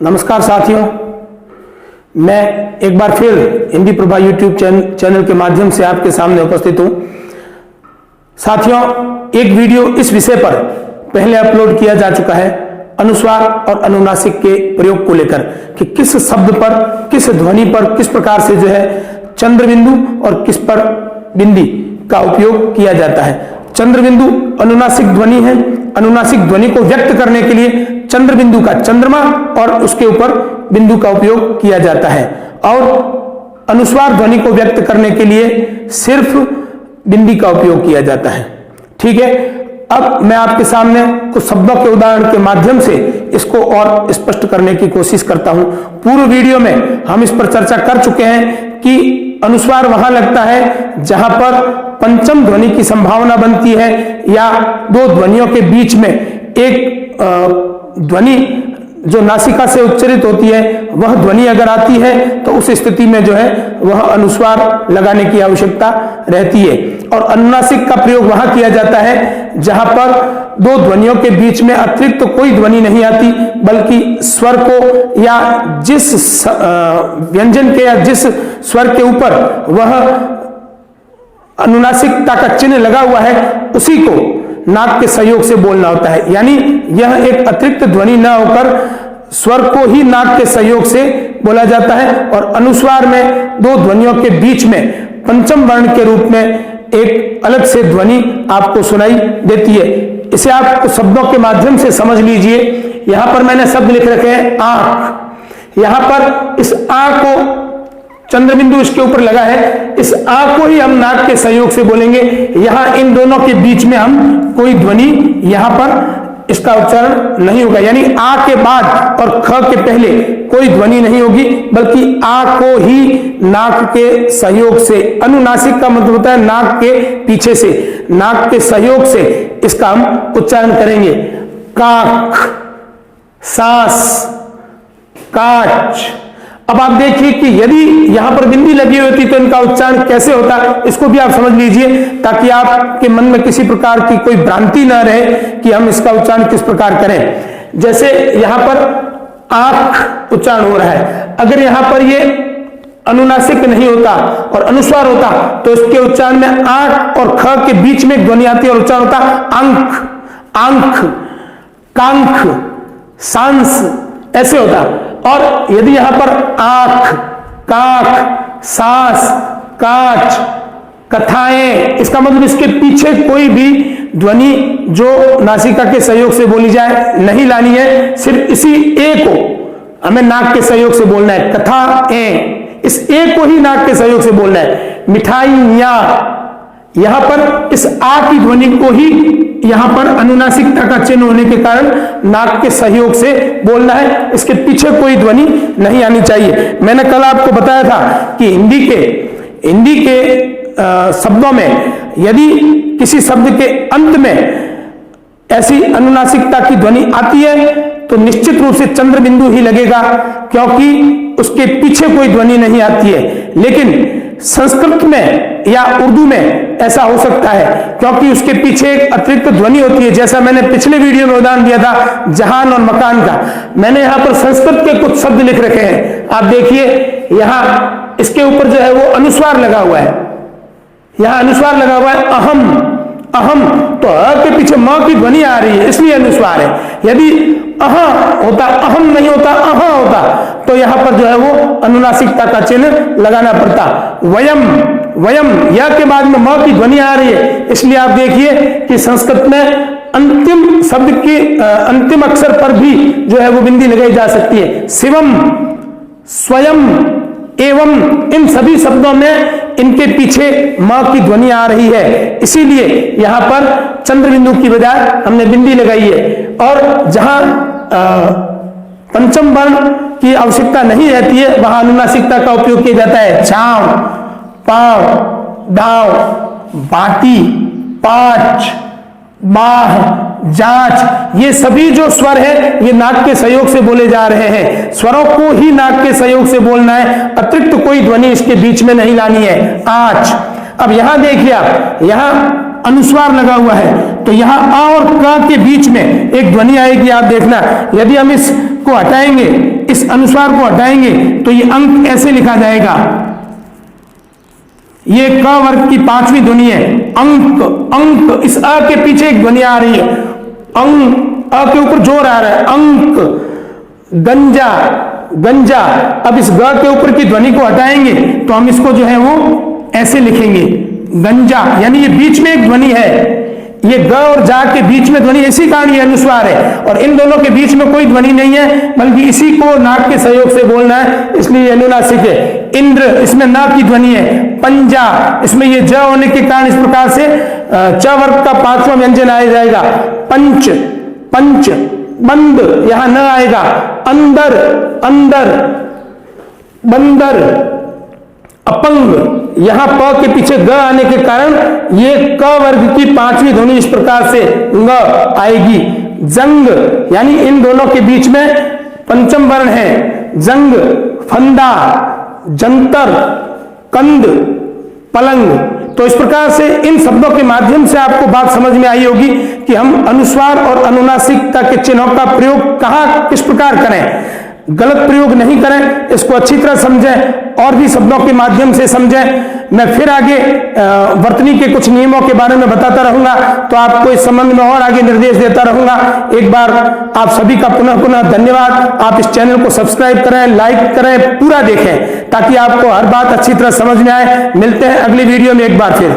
नमस्कार साथियों, मैं एक बार फिर हिंदी प्रभा यूट्यूब चैनल के माध्यम से आपके सामने उपस्थित हूं। साथियों, एक वीडियो इस विषय पर पहले अपलोड किया जा चुका है, अनुस्वार और अनुनासिक के प्रयोग को लेकर कि किस शब्द पर, किस ध्वनि पर किस प्रकार से जो है चंद्र बिंदु और किस पर बिंदी का उपयोग किया जाता है। चंद्र बिंदु अनुनासिक ध्वनि है। अनुनासिक ध्वनि को व्यक्त करने के लिए चंद्र बिंदु का चंद्रमा और उसके ऊपर बिंदु का उपयोग किया जाता है, और अनुस्वार ध्वनि को व्यक्त करने के लिए सिर्फ बिंदी का उपयोग किया जाता है। ठीक है, अब मैं आपके सामने कुछ शब्दों के उदाहरण के माध्यम से इसको और स्पष्ट करने की कोशिश करता हूं। पूर्व वीडियो में हम इस पर चर्चा कर चुके हैं कि अनुस्वार वहां लगता है जहां पर पंचम ध्वनि की संभावना बनती है, या दो ध्वनियों के बीच में एक ध्वनि जो नासिका से उच्चारित होती है वह ध्वनि अगर आती है तो उस स्थिति में जो है वह अनुस्वार लगाने की आवश्यकता रहती है। और अनुनासिक का प्रयोग वहां किया जाता है जहां पर दो ध्वनियों के बीच में अतिरिक्त तो कोई ध्वनि नहीं आती, बल्कि स्वर को या जिस व्यंजन के या जिस स्वर के ऊपर वह अनुनासिकता का चिन्ह लगा हुआ है उसी को नाक के सहयोग से बोलना होता है। यानी यह एक अतिरिक्त ध्वनि न होकर स्वर को ही नाक के सहयोग से बोला जाता है, और अनुस्वार में दो ध्वनियों के बीच में पंचम वर्ण के रूप में एक अलग से ध्वनि आपको सुनाई देती है। इसे आप शब्दों के माध्यम से समझ लीजिए। यहां पर मैंने शब्द लिख रखे हैं आंख। यहां पर इस आंख को चंद्र बिंदु इसके ऊपर लगा है, इस आ को ही हम नाक के सहयोग से बोलेंगे। यहां इन दोनों के बीच में हम कोई ध्वनि यहां पर इसका उच्चारण नहीं होगा, यानी आ के बाद और ख के पहले कोई ध्वनि नहीं होगी, बल्कि आ को ही नाक के सहयोग से, अनुनासिक का मतलब होता है नाक के पीछे से, नाक के सहयोग से इसका हम उच्चारण करेंगे। काक, सांस, काच। अब आप देखिए कि यदि यहां पर बिंदी लगी होती तो इनका उच्चारण कैसे होता, इसको भी आप समझ लीजिए, ताकि आपके मन में किसी प्रकार की कोई भ्रांति ना रहे कि हम इसका उच्चारण किस प्रकार करें। जैसे यहां पर आंख उच्चारण हो रहा है, अगर यहां पर ये अनुनासिक नहीं होता और अनुस्वार होता तो इसके उच्चारण में आंख और ख के बीच में ध्वनि आती है और उच्चारण होता अंक, आंख, कांख, सांस, ऐसे होता। और यदि यहां पर आंख, काक, सांस, काच, कथाएं, इसका मतलब इसके पीछे कोई भी ध्वनि जो नासिका के सहयोग से बोली जाए नहीं लानी है, सिर्फ इसी ए को हमें नाक के सहयोग से बोलना है। कथाएं, इस ए को ही नाक के सहयोग से बोलना है। मिठाइयां, यहां पर इस आ की ध्वनि को ही यहां पर अनुनासिकता का चिन्ह होने के कारण नाक के सहयोग से बोलना है, इसके पीछे कोई ध्वनि नहीं आनी चाहिए। मैंने कल आपको बताया था कि हिंदी के शब्दों में यदि किसी शब्द के अंत में ऐसी अनुनासिकता की ध्वनि आती है तो निश्चित रूप से चंद्र बिंदु ही लगेगा, क्योंकि उसके पीछे कोई ध्वनि नहीं आती है। लेकिन संस्कृत में या उर्दू में ऐसा हो सकता है, क्योंकि उसके पीछे एक अतिरिक्त ध्वनि होती है। जैसा मैंने पिछले वीडियो में उदाहरण दिया था जहान और मकान का, मैंने यहां पर संस्कृत के कुछ शब्द लिख रखे हैं। आप देखिए, यहां इसके ऊपर जो है वो अनुस्वार लगा हुआ है, यहां अनुस्वार लगा हुआ है अहम, अहम, तो अ के पीछे म की ध्वनि आ रही है, इसलिए अनुस्वार है। यदि अह होता, अहम नहीं होता, अह होता, तो यहां पर जो है वो अनुनासिकता का चिन्ह लगाना पड़ता। वयम, वयम, या के बाद में म की ध्वनि आ रही है, इसलिए आप देखिए कि संस्कृत में अंतिम शब्द के अंतिम अक्षर पर भी जो है वो बिंदी लगाई जा सकती है। शिवम, स्वयं, एवं, इन सभी शब्दों में इनके पीछे म की ध्वनि आ रही है, इसीलिए यहां पर चंद्र बिंदु की बजाय हमने बिंदी लगाई है। और जहां पंचम वर्ण की आवश्यकता नहीं रहती है वहां अनुनासिकता का उपयोग किया जाता है। छाव, पाव, दाव, बाटी, पांच, बाह, जांच, ये सभी जो स्वर है ये नाक के सहयोग से बोले जा रहे हैं। स्वरों को ही नाक के सहयोग से बोलना है, अतिरिक्त कोई ध्वनि इसके बीच में नहीं लानी है। आंच। अब यहां देखिए आप, यहां अनुस्वार लगा हुआ है तो यहां आ और क के बीच में एक ध्वनि आएगी। आप देखना, यदि हम इसको हटाएंगे, इस अनुस्वार को हटाएंगे तो ये अंक ऐसे लिखा जाएगा। ये क वर्ग की 5वीं ध्वनि है। अंक, अंक, इस अ के पीछे एक ध्वनि आ रही है। अ के ऊपर जोर आ रहा है। अंक, गंजा, गंजा। अब इस ग के ऊपर की ध्वनि को हटाएंगे तो हम इसको जो है वो ऐसे लिखेंगे, गंजा। यानी ये बीच में एक ध्वनि है। ये ग और जा के बीच में ध्वनि, इसी कारण ये अनुस्वार है। और इन दोनों के बीच में कोई ध्वनि नहीं है, बल्कि इसी को नाक के सहयोग से बोलना है, इसलिए अनुनासिक है। इंद्र, इसमें ना की ध्वनि है। पंजा, इसमें ये ज होने के कारण इस प्रकार से च वर्ग का 5वां व्यंजन आ जाएगा। पंच, पंच। बंद, यहां न आएगा। अंदर, अंदर। बंदर। अपंग, यहां प के पीछे ग आने के कारण ये क वर्ग की 5वीं ध्वनि इस प्रकार से ग आएगी। जंग, यानी इन दोनों के बीच में पंचम वर्ण है। जंग, फंदा, जंतर, कंद, पलंग। तो इस प्रकार से इन शब्दों के माध्यम से आपको बात समझ में आई होगी कि हम अनुस्वार और अनुनासिकता के चिन्हों का प्रयोग कहां किस प्रकार करें। गलत प्रयोग नहीं करें, इसको अच्छी तरह समझें और भी शब्दों के माध्यम से समझें। मैं फिर आगे वर्तनी के कुछ नियमों के बारे में बताता रहूंगा, तो आपको इस संबंध में और आगे निर्देश देता रहूंगा। एक बार आप सभी का पुनः पुनः धन्यवाद। आप इस चैनल को सब्सक्राइब करें, लाइक करें, पूरा देखें ताकि आपको हर बात अच्छी तरह समझ में आए। मिलते हैं अगली वीडियो में एक बार फिर।